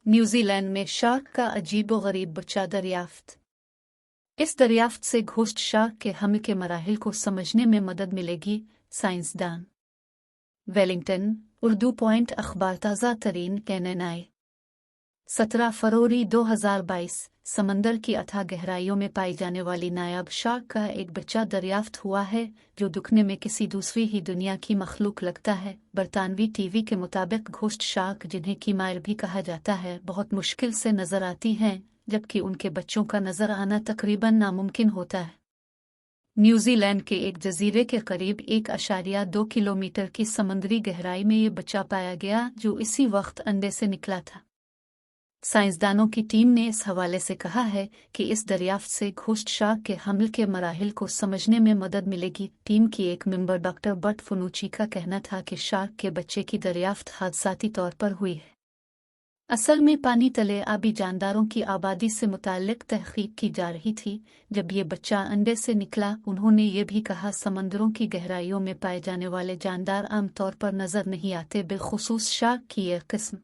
New Zealand میں shark کا عجیب و غریب بچہ دریافت۔ اس دریافت سے گھوسٹ شارک کے حمل کے مراحل کو سمجھنے میں مدد ملے گی، سائنسدان۔ ویلنگٹن، اردو پوائنٹ اخبار۔ تازہ ترین کینن 17 فروری 2022 سمندر کی اتھاہ گہرائیوں میں پائی جانے والی نایاب شارک کا ایک بچہ دریافت ہوا ہے، جو دکھنے میں کسی دوسری ہی دنیا کی مخلوق لگتا ہے۔ برطانوی ٹی وی کے مطابق گھوسٹ شارک، جنہیں کیمائر بھی کہا جاتا ہے، بہت مشکل سے نظر آتی ہیں، جبکہ ان کے بچوں کا نظر آنا تقریباً ناممکن ہوتا ہے۔ نیوزی لینڈ کے ایک جزیرے کے قریب 1.2 کلومیٹر کی سمندری گہرائی میں یہ بچہ پایا گیا، جو اسی وقت انڈے سے نکلا تھا۔ سائنسدانوں کی ٹیم نے اس حوالے سے کہا ہے کہ اس دریافت سے گھوسٹ شارک کے حمل کے مراحل کو سمجھنے میں مدد ملے گی۔ ٹیم کی ایک ممبر ڈاکٹر بٹ فنوچی کا کہنا تھا کہ شارک کے بچے کی دریافت حادثاتی طور پر ہوئی ہے۔ اصل میں پانی تلے آبی جانداروں کی آبادی سے متعلق تحقیق کی جا رہی تھی جب یہ بچہ انڈے سے نکلا۔ انہوں نے یہ بھی کہا، سمندروں کی گہرائیوں میں پائے جانے والے جاندار عام طور پر نظر نہیں آتے، بالخصوص شارک کی یہ قسم۔